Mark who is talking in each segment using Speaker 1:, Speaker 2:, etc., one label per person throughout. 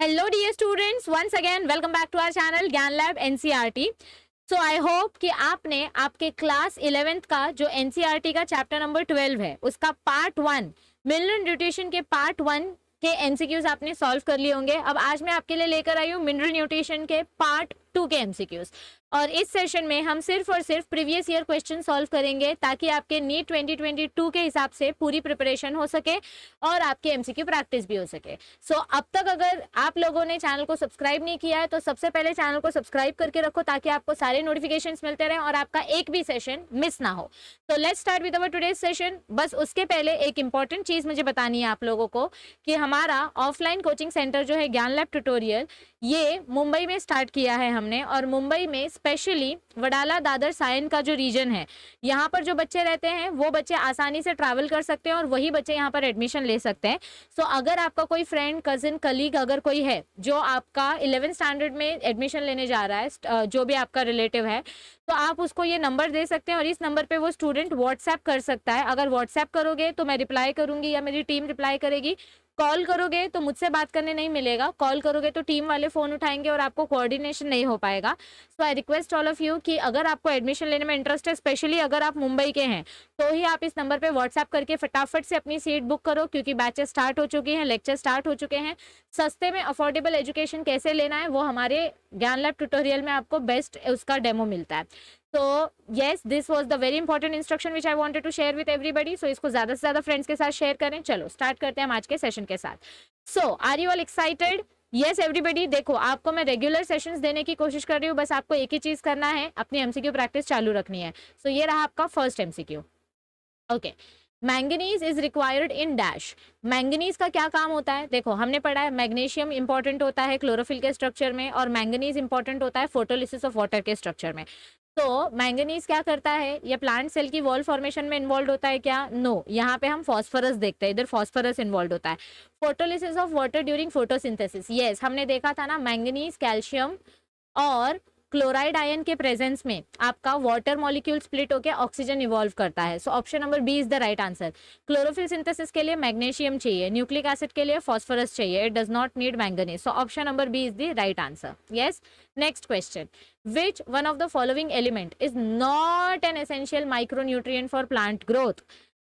Speaker 1: Hello dear students, once again welcome back to our channel Gyan lab NCERT. So I hope कि आपने आपके class 11th का जो NCERT का चैप्टर नंबर 12 है उसका पार्ट 1 मिनरल न्यूट्रिशन के पार्ट 1 के एमसीक्यूज आपने सॉल्व कर लिए होंगे। अब आज मैं आपके लिए लेकर आई हूँ मिनरल न्यूट्रिशन के पार्ट 2 के एमसीक्यूज, और इस सेशन में हम सिर्फ और सिर्फ प्रीवियस ईयर क्वेश्चन सॉल्व करेंगे ताकि आपके नीट 2022 के हिसाब से पूरी प्रिपरेशन हो सके और आपके एमसीक्यू प्रैक्टिस भी हो सके। सो अब तक अगर आप लोगों ने चैनल को सब्सक्राइब नहीं किया है तो सबसे पहले चैनल को सब्सक्राइब करके रखो ताकि आपको सारे नोटिफिकेशंस मिलते रहें और आपका एक भी सेशन मिस ना हो। तो let's start with our today's session. बस उसके पहले एक इंपॉर्टेंट चीज मुझे बतानी है आप लोगों को कि हमारा ऑफलाइन कोचिंग सेंटर जो है ज्ञान लैब ट्यूटोरियल, ये मुंबई में स्टार्ट किया है हमने, और मुंबई में स्पेशली वडाला दादर सायन का जो रीजन है यहाँ पर जो बच्चे रहते हैं वो बच्चे आसानी से ट्रैवल कर सकते हैं और वही बच्चे यहाँ पर एडमिशन ले सकते हैं। सो अगर आपका कोई फ्रेंड, कजिन, कलीग अगर कोई है जो आपका 11th स्टैंडर्ड में एडमिशन लेने जा रहा है, जो भी आपका रिलेटिव है, तो आप उसको ये नंबर दे सकते हैं और इस नंबर पे वो स्टूडेंट व्हाट्सएप कर सकता है। अगर व्हाट्सएप करोगे तो मैं रिप्लाई करूंगी या मेरी टीम रिप्लाई करेगी। कॉल करोगे तो मुझसे बात करने नहीं मिलेगा, कॉल करोगे तो टीम वाले फोन उठाएंगे और आपको कोऑर्डिनेशन नहीं हो पाएगा। So I request all of you कि अगर आपको एडमिशन लेने में इंटरेस्ट है, स्पेशली अगर आप मुंबई के हैं, तो ही आप इस नंबर पे व्हाट्सएप करके फटाफट से अपनी सीट बुक करो, क्योंकि बैचेस स्टार्ट हो चुकी हैं, लेक्चर स्टार्ट हो चुके हैं। सस्ते में अफोर्डेबल एजुकेशन कैसे लेना है वो हमारे ज्ञान लैब ट्यूटोरियल में आपको बेस्ट उसका डेमो मिलता है। तो yes, this was the very important instruction which I wanted to share with everybody. So इसको ज़्यादा से ज़्यादा फ्रेंड्स के साथ शेयर करें। चलो स्टार्ट करते हैं हम आज के सेशन के साथ। So are you all excited? Yes everybody। देखो, आपको मैं रेगुलर सेशंस देने की कोशिश कर रही हूँ, बस आपको एक ही चीज़ करना है, अपनी एमसीक्यू प्रैक्टिस चालू रखनी है। So ये रहा आपका first MCQ. Okay, manganese is required in dash. Manganese का क्या काम होता है? देखो, हमने पढ़ा है मैग्नीशियम इंपॉर्टेंट होता है क्लोरोफिल के स्ट्रक्चर में और मैंगनीज इंपॉर्टेंट होता है फोटोलिसिस ऑफ वाटर के स्ट्रक्चर में। तो मैंगनीज क्या करता है? ये प्लांट सेल की वॉल फॉर्मेशन में इन्वॉल्व होता है क्या? नो, यहाँ पे हम फॉस्फोरस देखते हैं, इधर फॉस्फोरस इन्वॉल्व होता है। Photolysis of water during photosynthesis, yes हमने देखा था ना, मैंगनीज, कैल्शियम और क्लोराइड आयन के प्रेजेंस में आपका वाटर मॉलिक्यूल स्प्लिट होकर ऑक्सीजन इवॉल्व करता है। So option number B is the right answer. Chlorophyll synthesis के लिए मैग्नीशियम चाहिए, न्यूक्लिक एसिड के लिए फॉस्फोरस चाहिए, it does not need manganese. So option number B is the right answer. Yes, next question, which one of the following element is not an essential micronutrient for plant growth?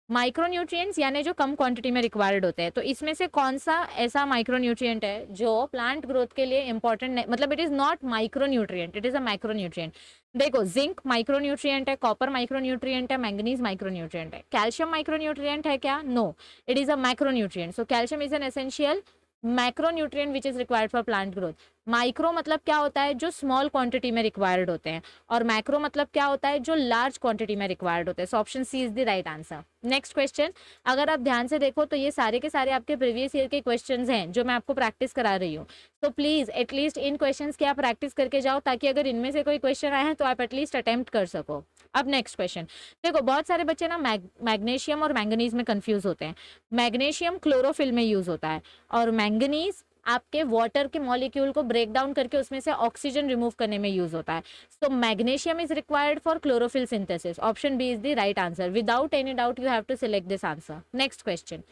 Speaker 1: Micronutrients यानी जो कम quantity में required होते हैं, तो इसमें से कौन सा ऐसा माइक्रोन्यूट्रिएंट है जो प्लांट ग्रोथ के लिए इंपॉर्टेंट नहीं, मतलब it is not micronutrient, it is a micronutrient. देखो, जिंक माइक्रोन्यूट्रिएंट है, कॉपर माइक्रोन्यूट्रिएंट है, मैंगनीज माइक्रोन्यूट्रिएंट है। कैल्शियम माइक्रोन्यूट्रिएंट है क्या? No, it is a micronutrient. So calcium is an essential macronutrient which is required for plant growth. Micro मतलब क्या होता है? जो स्मॉल क्वांटिटी में रिक्वायर्ड होते हैं, और मैक्रो मतलब क्या होता है? जो लार्ज क्वांटिटी में रिक्वायर्ड होते हैं। So option C is the right answer. Next question, अगर आप ध्यान से देखो तो ये सारे के सारे आपके प्रीवियस ईयर के क्वेश्चंस हैं जो मैं आपको प्रैक्टिस करा रही हूँ। तो प्लीज एटलीस्ट इन क्वेश्चंस की आप प्रैक्टिस करके जाओ ताकि अगर इनमें से कोई क्वेश्चन आए हैं तो आप एटलीस्ट अटेम्प्ट कर सको। अब नेक्स्ट क्वेश्चन देखो, बहुत सारे बच्चे ना मैग्नीशियम और मैंगनीज में कंफ्यूज होते हैं। मैग्नीशियम क्लोरोफिल में यूज होता है और मैंगनीज आपके वाटर के मॉलिक्यूल को ब्रेक डाउन करके उसमें से ऑक्सीजन रिमूव करने में यूज होता है। So magnesium is required for chlorophyll synthesis. Option B is the right answer. Without any doubt you have to select this answer. Next question,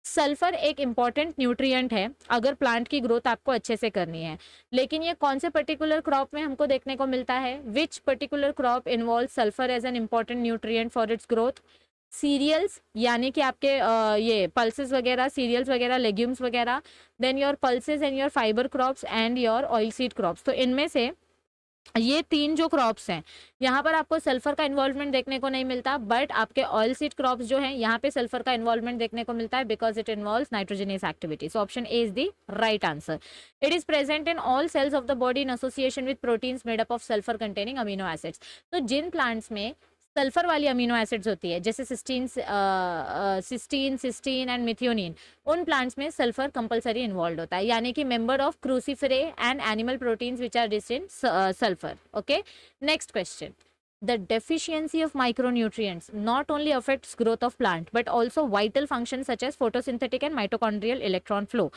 Speaker 1: sulphur एक important nutrient है अगर प्लांट की growth आपको अच्छे से करनी है, लेकिन ये कौन से पर्टिकुलर क्रॉप में हमको देखने को मिलता है? Which particular crop involve sulphur as an important nutrient for its growth? Cereals यानी कि आपके ये पल्सेस वगैरह, सीरियल्स वगैरह, लेग्यूम्स वगैरह, then your pulses and your fibre crops and your oil seed crops. तो इनमें से ये तीन जो क्रॉप्स हैं यहाँ पर आपको सल्फर का इन्वॉल्वमेंट देखने को नहीं मिलता, बट आपके ऑयल सीड क्रॉप्स जो हैं यहाँ पे सल्फर का इन्वॉल्वमेंट देखने को मिलता है because it involves nitrogenous activity. So option A is the right answer. It is present in all cells of the body in association with proteins made up of sulphur containing amino acids. तो जिन plants में sulphur वाली amino acids होती है जैसे cysteine and methionine, उन plants में sulphur compulsory involve होता है, यानी कि member of Cruciferae and animal proteins which are rich in sulphur. Okay, next question, the deficiency of micronutrients not only affects growth of plant but also vital functions such as photosynthetic and mitochondrial electron flow।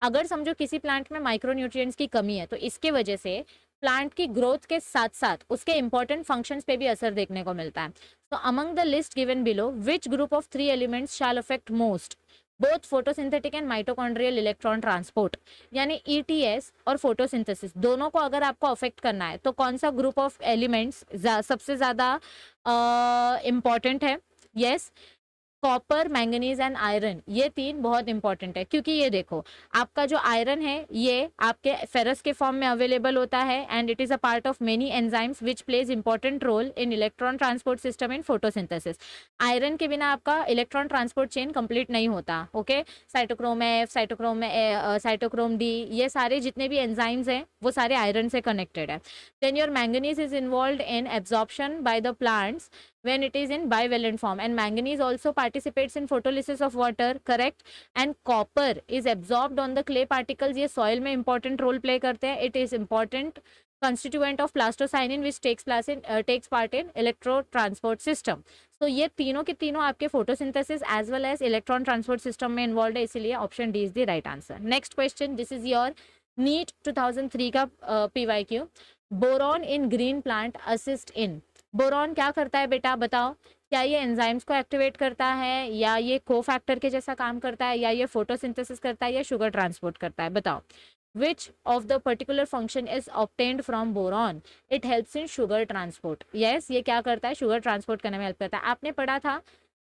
Speaker 1: अगर समझो किसी plant में micronutrients की कमी है तो इसके वजह से प्लांट की ग्रोथ के साथ साथ उसके इंपॉर्टेंट फंक्शंस पे भी असर देखने को मिलता है। तो among the list given below which group of 3 elements shall affect most? Both photosynthetic and mitochondrial electron transport, यानी ईटीएस और फोटोसिंथेसिस दोनों को अगर आपको अफेक्ट करना है तो कौन सा ग्रुप ऑफ एलिमेंट्स सबसे ज़्यादा इम्पॉर्टेंट है? Yes, copper, manganese and iron, ये तीन बहुत इंपॉर्टेंट है, क्योंकि ये देखो आपका जो आयरन है ये आपके फेरस के फॉर्म में अवेलेबल होता है and it is a part of many enzymes which plays important role in electron transport system in photosynthesis. Iron के बिना आपका इलेक्ट्रॉन ट्रांसपोर्ट चेन कंप्लीट नहीं होता। Okay, cytochrome F, cytochrome D, ये सारे जितने भी एंजाइम्स हैं वो सारे आयरन से कनेक्टेड है। Then your manganese is involve in absorption by the plants when it is in bivalent form, and manganese also participates in photolysis of water, correct, and copper is absorbed on the clay particles, ये soil में important role play करते हैं, it is important constituent of plastocyanin which takes part in electro transport system। so ये तीनों के तीनों आपके photosynthesis as well as electron transport system में involved है, इसीलिए option D is the right answer. Next question, this is your NEET 2003 का PYQ। Boron in green plant assist in, boron क्या करता है बेटा बताओ? क्या ये एंजाइम्स को एक्टिवेट करता है, या ये कोफैक्टर के जैसा काम करता है, या ये फोटोसिंथेसिस करता है, या शुगर ट्रांसपोर्ट करता है? बताओ, which of the particular function is obtained from boron? It helps in sugar transport. Yes, ये क्या करता है? शुगर ट्रांसपोर्ट करने में हेल्प करता है। आपने पढ़ा था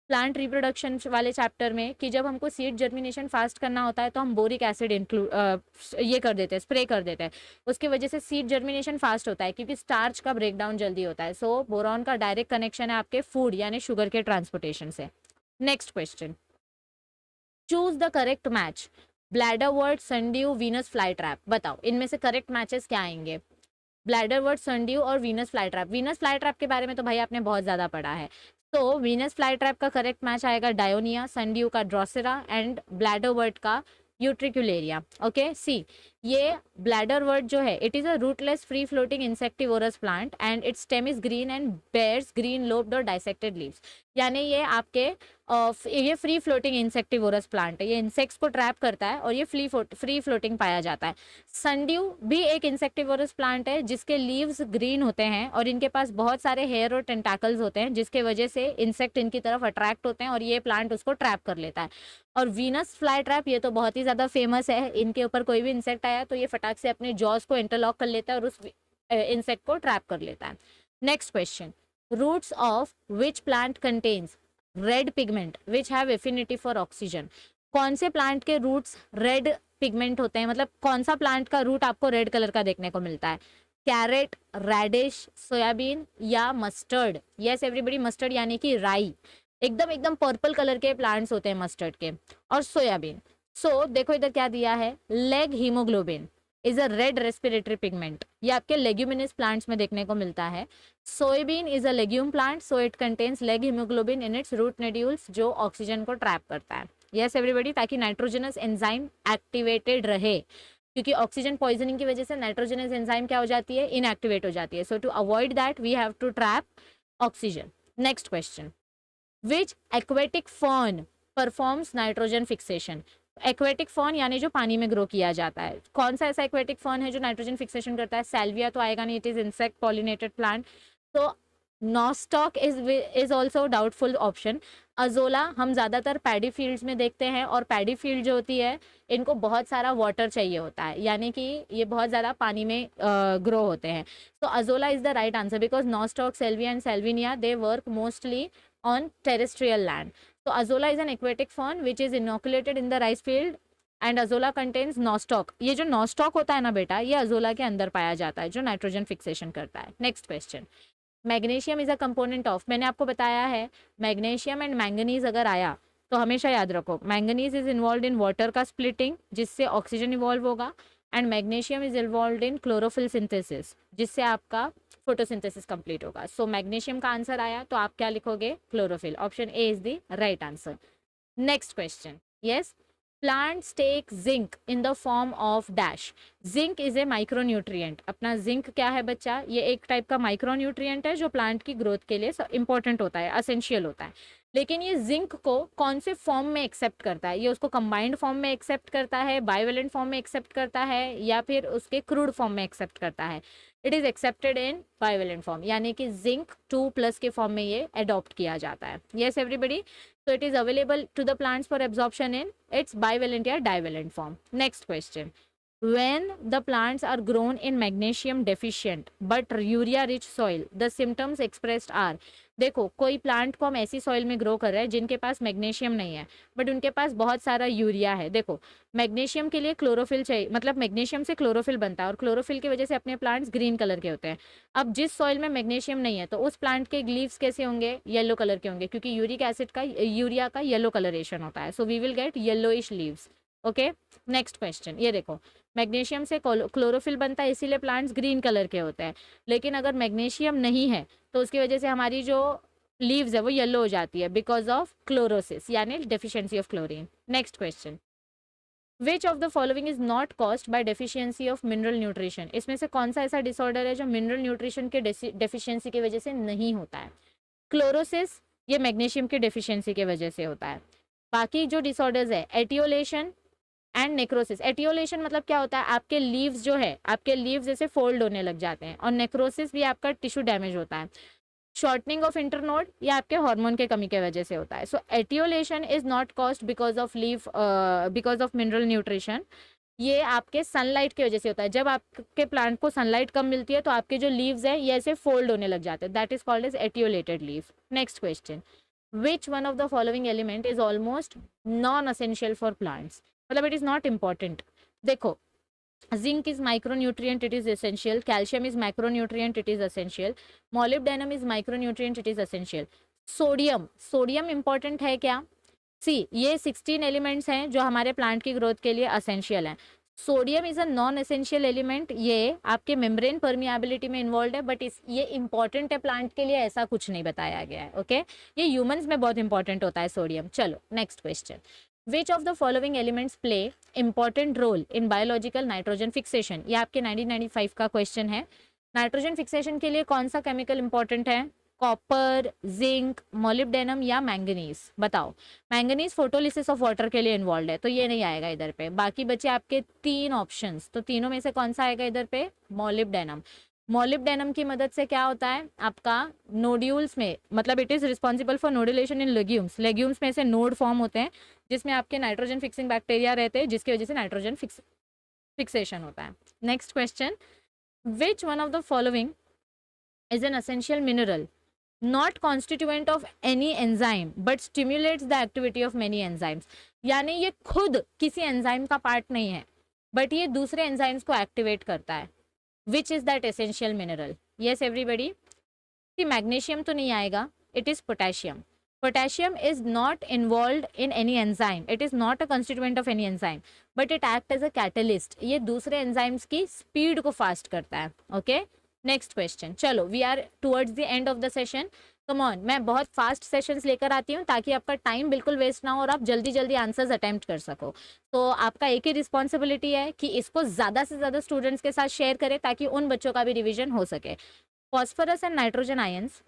Speaker 1: प्लांट रिप्रोडक्शन वाले चैप्टर में कि जब हमको सीड जर्मिनेशन फास्ट करना होता है तो हम बोरिक एसिड ये कर देते हैं, स्प्रे कर देते हैं, उसकी वजह से सीड जर्मिनेशन फास्ट होता है क्योंकि स्टार्च का ब्रेकडाउन जल्दी होता है। सो बोरॉन का डायरेक्ट कनेक्शन है आपके फूड यानी शुगर के ट्रांसपोर्टेशन से। Next question, choose the correct match, bladderwort, sundew, Venus flytrap. बताओ इनमें से करेक्ट मैचेस क्या आएंगे? ब्लैडर वर्ट, सनड्यू और Venus flytrap. Venus flytrap के बारे में तो भाई आपने बहुत ज़्यादा पढ़ा है। तो वीनस फ्लाई ट्रैप का करेक्ट मैच आएगा डायोनिया, सनड्यू का ड्रोसेरा एंड ब्लैडर वर्ट का यूट्रिकुलेरिया। ओके, सी, ये ब्लैडर वर्ट जो है it is a rootless free floating insectivorous plant and its stem is green and bears green lobed और dissected leaves. यानी ये आपके ये फ्री फ्लोटिंग इंसेक्टिवोरस प्लांट है, ये इंसेक्ट्स को ट्रैप करता है और ये फ्री फ्लोटिंग पाया जाता है। सनड्यू भी एक इंसेक्टिवोरस प्लांट है जिसके लीव्स ग्रीन होते हैं और इनके पास बहुत सारे हेयर और टेंटाकल्स होते हैं जिसके वजह से इंसेक्ट इनकी तरफ अट्रैक्ट होते हैं और ये प्लांट उसको ट्रैप कर लेता है। और वीनस फ्लाई ट्रैप ये तो बहुत ही ज़्यादा फेमस है, इनके ऊपर कोई भी इंसेक्ट आया तो ये फटाक से अपने जॉस को इंटरलॉक कर लेता है और उस इंसेक्ट को ट्रैप कर लेता है। Next question, roots of which plant contains red pigment which have affinity for oxygen. कौन से प्लांट के रूट्स रेड पिगमेंट होते हैं, मतलब कौन सा प्लांट का रूट आपको रेड कलर का देखने को मिलता है? कैरेट, रेडिश, सोयाबीन या मस्टर्ड? यस एवरीबडी, मस्टर्ड यानी कि राई, एकदम पर्पल कलर के प्लांट्स होते हैं मस्टर्ड के। और सोयाबीन, सो देखो इधर क्या दिया है, leg haemoglobin is a red respiratory pigment, ये आपके लेग्यूमिनस प्लांट्स में देखने को मिलता है। Soybean is a legume plant so it contains leg haemoglobin in its root nodules जो ऑक्सीजन को ट्रैप करता है। यस एवरीबडी, ताकि नाइट्रोजनस एंजाइम एक्टिवेटेड रहे, क्योंकि ऑक्सीजन पॉइजनिंग की वजह से नाइट्रोजनस एंजाइम क्या हो जाती है, इनएक्टिवेट हो जाती है। So to avoid that we have to trap oxygen. Next question, which aquatic fern performs nitrogen fixation. Aquatic fern यानी जो पानी में ग्रो किया जाता है, कौन सा ऐसा एक्वेटिक फर्न है जो नाइट्रोजन फिक्सेशन करता है? सैल्विया तो आएगा नहीं, it is insect pollinated plant. तो Nostoc is also doubtful option. Azolla हम ज़्यादातर पैडी फील्ड्स में देखते हैं और पैडी फील्ड जो होती है इनको बहुत सारा वाटर चाहिए होता है, यानी कि ये बहुत ज़्यादा पानी में ग्रो होते हैं। तो azolla is the right answer because nostoc, सेल्विया and Salvinia they work mostly on terrestrial land. So azolla is an aquatic fern which is inoculated in the rice field and azolla contains nostoc. ये जो nostoc होता है ना बेटा, ये azolla के अंदर पाया जाता है जो नाइट्रोजन फिक्सेशन करता है। Next question, magnesium is a component of, मैंने आपको बताया है मैग्नीशियम एंड मैंगनीज अगर आया तो हमेशा याद रखो manganese is involve in water का स्प्लिटिंग जिससे ऑक्सीजन इवॉल्व होगा and magnesium is involve in chlorophyll synthesis जिससे आपका फोटोसिंथेसिस कंप्लीट होगा। सो मैग्नीशियम का आंसर आया तो आप क्या लिखोगे? Chlorophyll. Option A is the right answer. Next question, yes, plants take zinc in the form of dash. Zinc is a micronutrient. अपना जिंक क्या है बच्चा? ये एक टाइप का माइक्रोन्यूट्रिएंट है जो प्लांट की ग्रोथ के लिए इंपॉर्टेंट होता है, असेंशियल होता है। लेकिन ये जिंक को कौन से फॉर्म में एक्सेप्ट करता है? ये उसको कंबाइंड फॉर्म में एक्सेप्ट करता है, बाइवेलेंट फॉर्म में एक्सेप्ट करता है, या फिर उसके क्रूड फॉर्म में एक्सेप्ट करता है? It is accepted in bivalent form, यानी कि जिंक 2+ के फॉर्म में ये अडॉप्ट किया जाता है. Yes everybody, so it is available to the plants for absorption in its bivalent या divalent form. Next question. When the plants are grown in magnesium deficient but urea rich soil, the symptoms expressed are. देखो, कोई plant को हम ऐसी soil में grow कर रहे हैं जिनके पास मैग्नीशियम नहीं है बट उनके पास बहुत सारा यूरिया है. देखो, मैग्नीशियम के लिए क्लोरोफिल चाहिए, मतलब मैग्नीशियम से क्लोरोफिल बनता है और क्लोरोफिल की वजह से अपने प्लांट्स ग्रीन कलर के होते हैं. अब जिस सॉइल में मैग्नीशियम नहीं है तो उस प्लांट के लीव्स कैसे होंगे? येलो कलर के होंगे, क्योंकि यूरिक एसिड का यूरिया का येलो कलरेशन होता है. So we will get yellowish leaves. Okay, next question. ये देखो, मैग्नीशियम से क्लोरोफिल बनता है, इसीलिए प्लांट्स ग्रीन कलर के होते हैं. लेकिन अगर मैग्नीशियम नहीं है तो उसकी वजह से हमारी जो लीव्स है वो येलो हो जाती है बिकॉज ऑफ क्लोरोसिस, यानी deficiency of chlorine. Next question. Which of the following is not caused by deficiency of mineral nutrition? इसमें से कौन सा ऐसा डिसऑर्डर है जो मिनरल न्यूट्रिशन के डेफिशिएंसी की वजह से नहीं होता है? क्लोरोसिस ये मैग्नीशियम की डेफिशिएंसी की वजह से होता है. बाकी जो डिसऑर्डर्स है, एटियोलेशन एंड नेक्रोसिस. एटियोलेशन मतलब क्या होता है? आपके लीव्स जो है, आपके लीव्स जैसे फोल्ड होने लग जाते हैं. और नेक्रोसिस भी आपका टिश्यू डैमेज होता है. शॉर्टनिंग ऑफ इंटरनोड ये आपके हार्मोन के कमी की वजह से होता है. So etiolation is not caused because of because of mineral nutrition. ये आपके सनलाइट की वजह से होता है. जब आपके प्लांट को सनलाइट कम मिलती है तो आपके जो लीव्स है ये ऐसे फोल्ड होने लग जाते हैं. That is called as etiolated leave. Next question. Which one of the following element is almost non essential for plants? मतलब इट इज नॉट इम्पॉर्टेंट. देखो, zinc is micronutrient, it is essential. Calcium is macronutrient, it is essential. Molybdenum is micronutrient, it is essential. Sodium important है क्या? सी, ये 16 elements हैं जो हमारे plant की growth के लिए असेंशियल हैं. Sodium is a non essential element. ये आपके मेम्ब्रेन परमिएबिलिटी में इन्वॉल्व है बट ये इंपॉर्टेंट है प्लांट के लिए, ऐसा कुछ नहीं बताया गया है. ओके, ये ह्यूमंस में बहुत इंपॉर्टेंट होता है सोडियम. चलो next question. Which of the following elements play important role in biological nitrogen fixation? ये आपके 1995 का क्वेश्चन है. नाइट्रोजन फिक्सेशन के लिए कौन सा केमिकल इंपॉर्टेंट है? कॉपर, जिंक, मोलिब्डेनम या मैंगनीज? बताओ. मैंगनीज फोटोलिसिस ऑफ वाटर के लिए इन्वॉल्व है तो ये नहीं आएगा इधर पे. बाकी बचे आपके 3 ऑप्शंस, तो तीनों में से कौन सा आएगा इधर पे? मोलिब्डेनम. मोलिब्डेनम की मदद से क्या होता है आपका नोड्यूल्स में, मतलब it is responsible for nodulation in legumes. Legumes में से नोड फॉर्म होते हैं जिसमें आपके नाइट्रोजन फिक्सिंग बैक्टीरिया रहते हैं जिसकी वजह से नाइट्रोजन फिक्सेशन होता है. Next question. Which one of the following is an essential mineral not constituent of any enzyme but stimulates the activity of many enzymes? यानी ये खुद किसी एंजाइम का पार्ट नहीं है बट ये दूसरे एंजाइम्स को एक्टिवेट करता है. Which is that essential mineral? Yes everybody. See, magnesium तो नहीं आएगा. It is potassium. Potassium is not involved in any enzyme. It is not a constituent of any enzyme, but it acts as a catalyst. ये दूसरे enzymes की speed को fast करता है. Okay? Next question. चलो, we are towards the end of the session. Come on, मैं बहुत fast sessions लेकर आती हूँ ताकि आपका टाइम बिल्कुल वेस्ट ना हो और आप जल्दी जल्दी आंसर्स अटेम्प्ट कर सको. तो आपका एक ही रिस्पॉन्सिबिलिटी है कि इसको ज़्यादा से ज़्यादा स्टूडेंट्स के साथ शेयर करें ताकि उन बच्चों का भी रिविजन हो सके. Phosphorus and nitrogen ions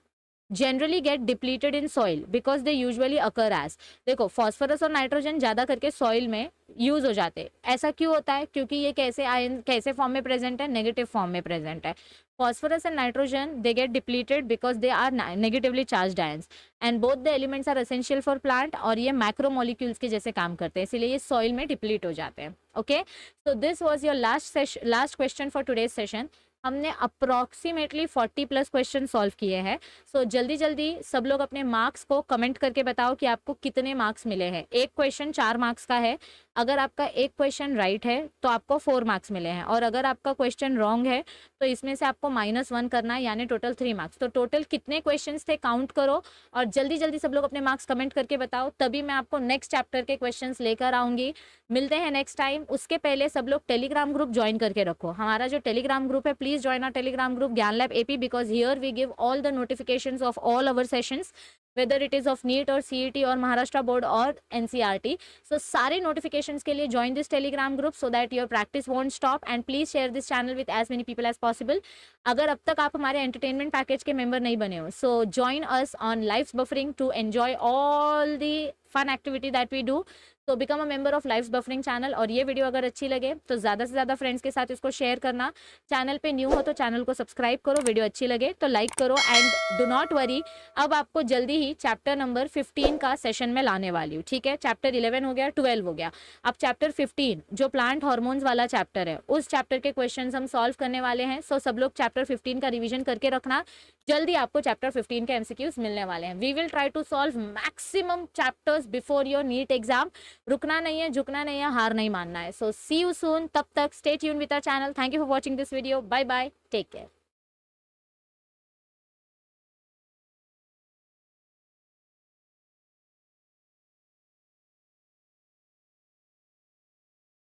Speaker 1: generally get depleted in soil because they usually occur as. देखो, फॉस्फोरस और नाइट्रोजन ज़्यादा करके सॉइल में यूज हो जाते हैं. ऐसा क्यों होता है? क्योंकि ये कैसे आयन कैसे फॉर्म में प्रेजेंट है? नेगेटिव फॉर्म में प्रेजेंट है. phosphorus and nitrogen they get depleted because they are negatively charged ions and both the elements are essential for plant और ये macromolecules के जैसे काम करते हैं, इसीलिए ये soil में deplete हो जाते हैं. Okay, so this was your last question for today's session. हमने अप्रॉक्सीमेटली 40+ क्वेश्चन सॉल्व किए हैं. सो जल्दी जल्दी सब लोग अपने मार्क्स को कमेंट करके बताओ कि आपको कितने मार्क्स मिले हैं. एक क्वेश्चन 4 मार्क्स का है. अगर आपका एक क्वेश्चन राइट है तो आपको 4 मार्क्स मिले हैं और अगर आपका क्वेश्चन रॉन्ग है तो इसमें से आपको -1 करना है, यानी टोटल 3 मार्क्स. तो टोटल कितने क्वेश्चंस थे काउंट करो और जल्दी जल्दी सब लोग अपने मार्क्स कमेंट करके बताओ, तभी मैं आपको नेक्स्ट चैप्टर के क्वेश्चंस लेकर आऊँगी. मिलते हैं नेक्स्ट टाइम. उसके पहले सब लोग टेलीग्राम ग्रुप ज्वाइन करके रखो. हमारा जो टेलीग्राम ग्रुप है, please join our Telegram group Gyan lab AP because here we give all the notifications of all our sessions. Whether it is of NEET और CET और महाराष्ट्र बोर्ड और NCERT. सो सारे notifications के लिए join this Telegram group so that your practice won't stop and please share this channel with as many people as possible. अगर अब तक आप हमारे एंटरटेनमेंट पैकेज के मेंबर नहीं बने हो, so join us on lives buffering to enjoy all the fun activity that we do. तो become a member of lives buffering channel. और ये वीडियो अगर अच्छी लगे तो ज़्यादा से ज़्यादा फ्रेंड्स के साथ इसको शेयर करना. चैनल पे न्यू हो तो चैनल को सब्सक्राइब करो, वीडियो अच्छी लगे तो लाइक करो. एंड डू नॉट वरी, अब आपको जल्दी ही चैप्टर नंबर 15 का सेशन में लाने वाली हूँ. ठीक है, चैप्टर 11 हो गया, 12 हो गया, अब चैप्टर 15 जो प्लांट हार्मोन्स वाला चैप्टर है, उस चैप्टर के क्वेश्चंस हम सॉल्व करने वाले हैं. सो सब लोग चैप्टर 15 का रिविजन करके रखना. जल्दी आपको चैप्टर 15 के MCQs मिलने वाले हैं. We will try to solve maximum chapters before your NEET exam. रुकना नहीं है, झुकना नहीं है, हार नहीं मानना है. So see you soon. तब तक stay tune with our channel. Thank you for watching this video. Bye bye, take care.